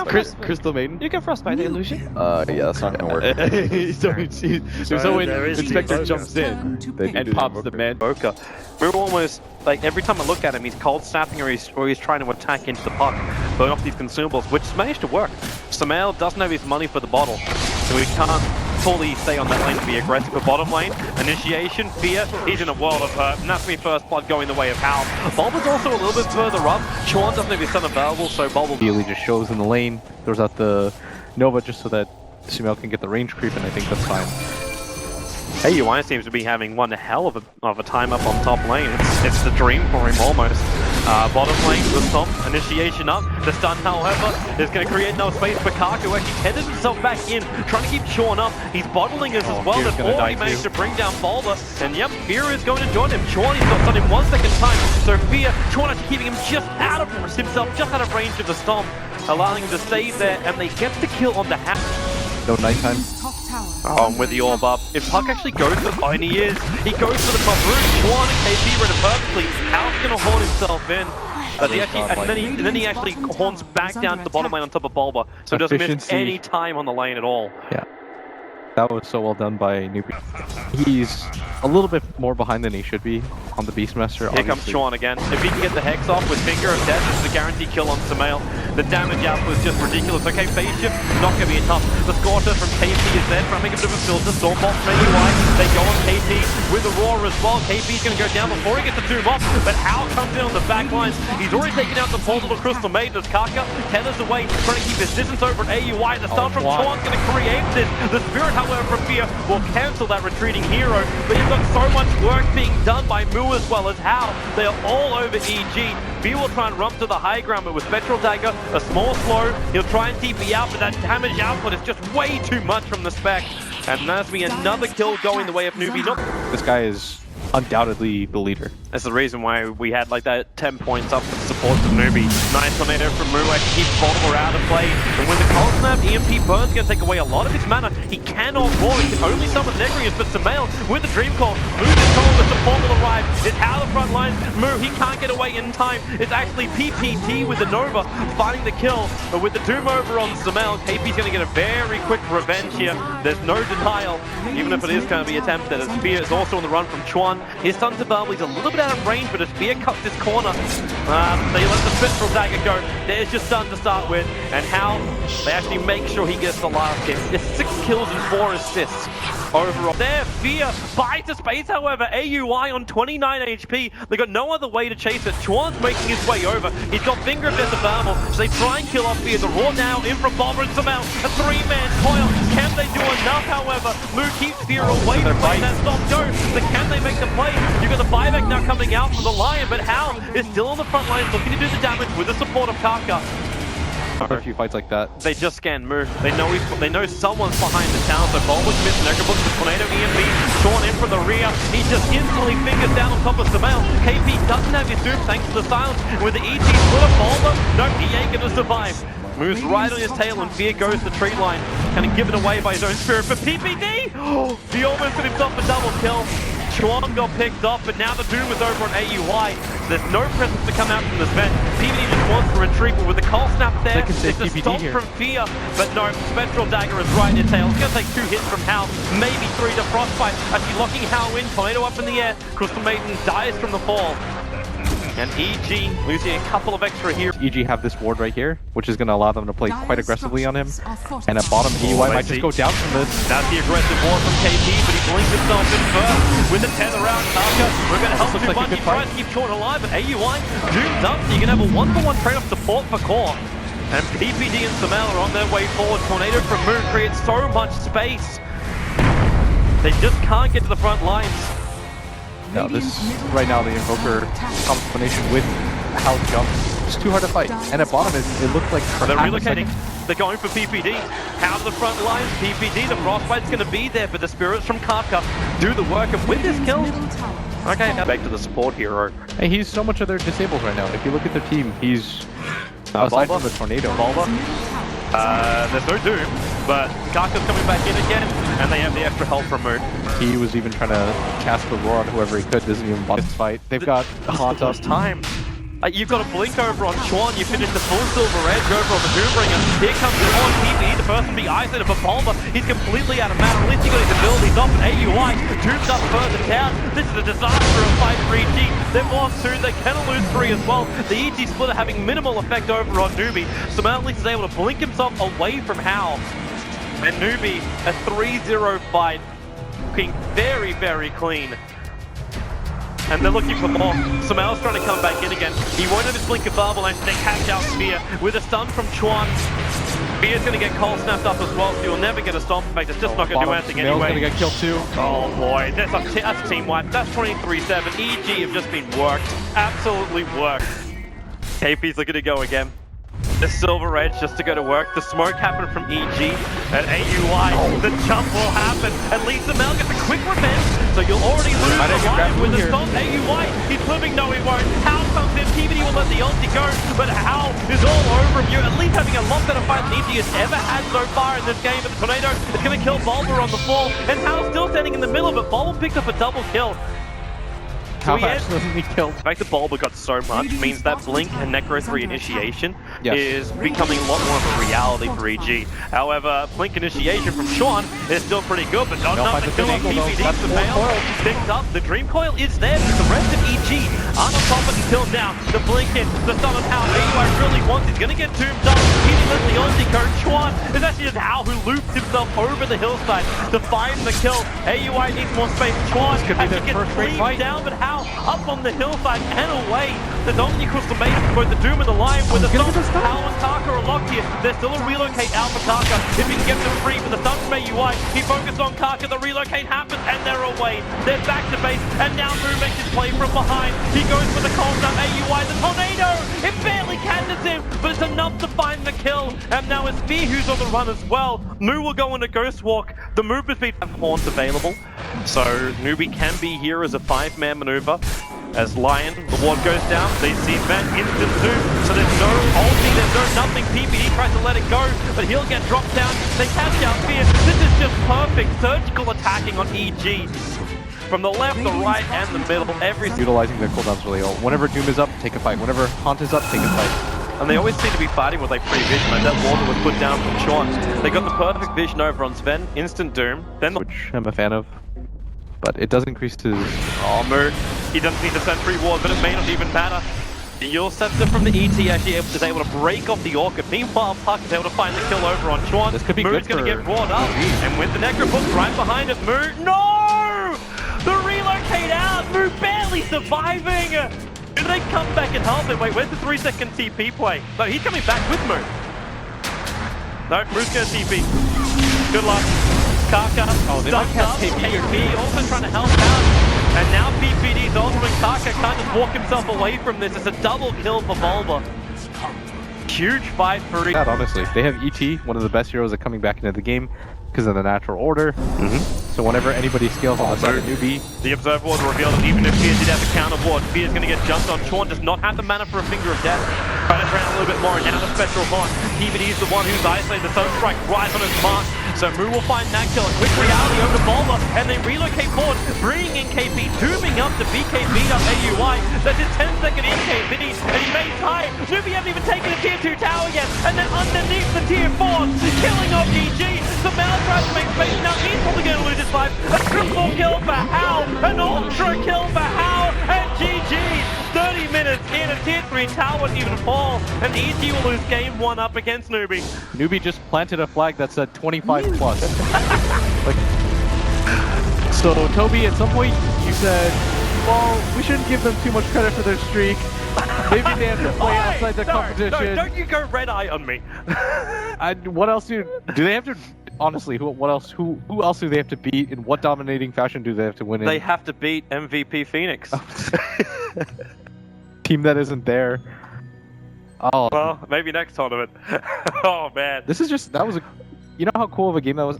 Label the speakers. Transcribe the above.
Speaker 1: can't
Speaker 2: Crystal Maiden?
Speaker 1: You can frostbite the illusion.
Speaker 2: Yeah, that's not gonna work. So when Inspector jumps in and pops the man.
Speaker 1: We're almost, like, every time I look at him, he's cold snapping or he's trying to attack into the puck, burn off these consumables, which has managed to work. Samael doesn't have his money for the bottle, so we can't fully stay on that lane to be aggressive. But bottom lane, initiation, fear, he's in a world of hurt, and that's me first blood going the way of Hal. Bulba's also a little bit further up. Chuan doesn't have his son available, so Bulba
Speaker 2: Immediately just shows in the lane, throws out the Nova just so that Sumail can get the range creep, and I think that's fine.
Speaker 1: AUI seems to be having one hell of a time up on top lane. It's the dream for him almost. Bottom lane, the stomp, initiation up. The stun, however, is going to create no space for Kaku, who actually headed himself back in, trying to keep Chuan up. He's bottling us as well before he managed to bring down Bulba. And yep, Fear is going to join him. Chuan, he's got stun in 1 second time. So Fear, Chuan actually keeping him just out of range of the stomp, allowing him to stay there, and they get the kill on the half.
Speaker 2: No nighttime.
Speaker 1: Oh, I'm with the orb up. If Puck actually goes for the and he goes for the top room. Chuan and KP read it perfectly. Hal's gonna horn himself in. But and then he actually horns back down to the bottom lane on top of Bulba. So it doesn't miss any time on the lane at all.
Speaker 2: Yeah. That was so well done by Newbee. He's a little bit more behind than he should be on the Beastmaster.
Speaker 1: Here comes Chuan again. If he can get the Hex off with Finger of Death, it's a guaranteed kill on Samael. The damage out was just ridiculous. Okay, phase shift, not going to be enough. The Scorcher from KP is there, trying to make a bit of a filter. Stormbolt from AUI. They go on KP with the Roar as well. KP's going to go down before he gets the tomb off, but Hal comes in on the back lines. He's already taken out the portal of Crystal Maiden as Kaka tethers away, trying to keep his distance over at AUI. The stun from Chuan's going to create this. The Spirit, however, from Fear will cancel that retreating hero, but he's got so much work being done by Mu as well as Hal. They are all over EG. Fear will try and rump to the high ground, but with Spectral Dagger, a small slow, he'll try and TP out, but that damage output is just way too much from the Spec. And that's be another kill going the way of Newbee.
Speaker 2: This guy is undoubtedly the leader.
Speaker 1: That's the reason why we had like that 10 points up for the support of Newbee. Nice tornado from Mu, actually keeps Bulba out of play. And with the cold snap, EMP Burn's going to take away a lot of his mana. He cannot roar, he can only summon Negrius, but Samael with the Dream Call. Mu is told the support will arrive. It's out of the front lines. Mu, he can't get away in time. It's actually PPT with the Nova finding the kill. But with the Doom over on Samael, KP's going to get a very quick revenge here. There's no denial, even if it is going to be attempted. As Fear is also on the run from Chuan. His stun to Bulba, he's a little bit out of range, but as Fear cuts this corner, they let the Spectral Dagger go. There's your stun to start with, and Hal, they actually make sure he gets the last kill. It's 6 kills and 4 assists overall. There, Fear buys the space, however, AUI on 29 HP. They got no other way to chase it. Chuan's making his way over. He's got Finger of Death available, so they try and kill off Fear. The Roar now in from Bulba and Samael. A 3-man coil. Can they do enough, however? Mu keeps Fear away from letting that stop go. So can they make the play? You've got the buyback now coming out from the Lion, but Hal is still on the front lines looking to do the damage with the support of Kaka.
Speaker 2: A few fights like that.
Speaker 1: They just scan Mu. They know someone's behind the town, so Bulba commits an Necrobooks, the Tornado EMP, Chuan in from the rear. He just instantly fingers down on top of Samael. KP doesn't have his Doom thanks to the silence. And with the ET split of Bulba, no, he ain't gonna survive. Moves right on his tail and Fear goes to the tree line. Kind of given away by his own Spirit, but PPD! He almost got himself a double kill. Chuan got picked up, but now the Doom is over on AUI. There's no presence to come out from this vent. PPD just wants to retreat, but with the cold snap there, it's a stop from Fear. But no, Spectral Dagger is right in his tail. It's going to take 2 hits from Hal, maybe 3 to Frostbite. Actually locking Hal in, tornado up in the air. Crystal Maiden dies from the fall. And EG losing a couple of extra here.
Speaker 2: EG have this ward right here, which is going to allow them to play quite aggressively on him. And at bottom, EUI might just go down from this.
Speaker 1: That's the aggressive ward from KP, but he blinks himself in first. With the tether out, Kaka, we're going to help too much. He tries to keep Chuan alive, but AUI doomed up, so you can have a 1-for-1 trade-off support for core. And PPD and Samael are on their way forward. Tornado from Moon creates so much space. They just can't get to the front lines.
Speaker 2: No, this right now the Invoker combination with Hal jump is too hard to fight. And at bottom it looked like
Speaker 1: they're relocating. They're going for PPD. Out of the front lines, PPD, the Frostbite's going to be there, but the Spirits from Kafka do the work. And with this kill, okay, now back to the support hero.
Speaker 2: Hey, he's so much of their disables right now. If you look at their team, he's aside from the tornado.
Speaker 1: Bulba. There's no Doom, but Kaka's coming back in again, and they have the extra help from Moon.
Speaker 2: He was even trying to cast the Roar on whoever he could, doesn't even bother this fight. They've got Haunt up.
Speaker 1: Time. You've got a blink over on Chuan, you finish the full silver edge over on the Doombringer. Here comes the on PPE, the first one to be isolated for Bulba. He's completely out of mana, at least he got his abilities off, and AUI doomed up further down. This is a disaster of fight for EG. They've lost 2, they can lose 3 as well. The EG splitter having minimal effect over on Newbee. So at least is able to blink himself away from Hal. And Newbee, a 3-0 fight, looking very, very clean. And they're looking for more. Sumail's trying to come back in again. He won't have his blink of bubble and they catch out Spear with a stun from Chuan. Spear's going to get cold snapped up as well, so you'll never get a stomp. In fact, it's just not going to do anything anyway.
Speaker 2: Going to get killed too.
Speaker 1: Oh boy, that's a team wipe. That's 23-7. EG have just been worked. Absolutely worked. KP's looking to go again. The silver edge just to go to work. The smoke happened from EG and AUI. The jump will happen. At least Sumail gets a quick revenge. So you'll already lose the life with the stomp. AUI, he's flipping. No, he won't. Hal comes in. PBD will let the ulti go. But Hal is all over him. You're at least having a lot better fight than EG has ever had so far in this game. But the tornado is going to kill Bulba on the fall. And Hal's still standing in the middle, but Bulba picked up a double kill.
Speaker 2: How much doesn't he kill?
Speaker 1: The fact that Bulba got so much means that Blink and Necro 3 initiation is becoming a lot more of a reality for EG. However, Blink initiation from Chuan is still pretty good, but not enough to kill on PPD. Sumail picks up. The Dream Coil is there, but the rest of EG aren't on top of it until now. The Blink in, the stun of Hal. AUI really wants, he's going to get doomed up. He's let the ulti go. Chuan is actually just Hal who loops himself over the hillside to find the kill. AUI needs more space. Chuan has to get cleaved down, but Hal up on the hillside and away. The Omni across the base, both the Doom and the Lion with the stun. Hal and Kaka are locked here. There's still a relocate out for Kaka. If he can get them free for the stun from AUI, he focused on Kaka. The relocate happens and they're away. They're back to base and now Moo makes his play from behind. He goes for the cold snap. AUI, the tornado! It barely catches him, but it's enough to find the kill. And now it's Spear who's on the run as well. Moo will go on a Ghost Walk. The movement speed have Haunt available. So Newbee can be here as a 5-man maneuver. As Lion, the ward goes down, they see Van instant zoom, so there's no ulti, there's no nothing. PPD tries to let it go, but he'll get dropped down. They catch out Fear. This is just perfect surgical attacking on EG. From the left, the right, and the middle,
Speaker 2: utilizing their cooldowns really well. Whenever Doom is up, take a fight. Whenever Haunt is up, take a fight.
Speaker 1: And they always seem to be fighting with like pre-vision, and that ward was put down from Chuan. They got the perfect vision over on Sven, instant Doom, then
Speaker 2: which I'm a fan of. But it does increase his...
Speaker 1: Oh, Moo. He doesn't need the sentry ward, but it may not even matter. The Yule Scepter from the ET actually is able to break off the Orchid. Meanwhile, Puck is able to find the kill over on Chuan.
Speaker 2: This could be
Speaker 1: Moo's going to get brought up. And with the Necrobook right behind it, Moo... No! The relocate out! Moo barely surviving! Do they come back and help him? Wait, where's the 3-second TP play? No, he's coming back with Moo. No, Moo's going to TP. Good luck. Kaka stuck up, KP also trying to help out, and now PPD's ultimate. Kaka can't just walk himself away from this. It's a double kill for Bulba. Huge fight for ET.
Speaker 2: Honestly, they have ET, one of the best heroes that coming back into the game because of the natural order. So whenever anybody scales on the side of Newbee,
Speaker 1: the Observe Ward revealed that even if Fear did have the counter ward, Fear's going to get jumped on. Chuan does not have the mana for a Finger of Death. Trying to drown a little bit more, and now the Spectral Haunt. PPD's the one who's isolated. The Sun Strike right on his mark. So Moo will find that kill. A quick reality over to Bulba, and they relocate forward, bringing in KP, dooming up to BKB up AUI. That's his 10-second EKB, and he makes high. Newbee hasn't even taken a tier 2 tower yet, and then underneath the tier 4, killing off EG. Sumail tries to make space. Now he's probably going to lose his life. A triple kill for Hal, an ultra kill for Hal, and GG. 30 minutes in, a tier 3 tower wouldn't even fall, and EG will lose game 1 up against Newbee.
Speaker 2: Newbee just planted a flag that said 25 plus. So Toby, at some point you said, well, we shouldn't give them too much credit for their streak. Maybe they have to play outside the competition.
Speaker 1: No, don't you go red eye on me.
Speaker 2: What else do they have to? Honestly, who else do they have to beat? In what dominating fashion do they have to win in?
Speaker 1: They have to beat MVP Phoenix.
Speaker 2: Team that isn't there. Oh.
Speaker 1: Well, maybe next tournament. Oh man.
Speaker 2: This is just, that was a, you know how cool of a game that was?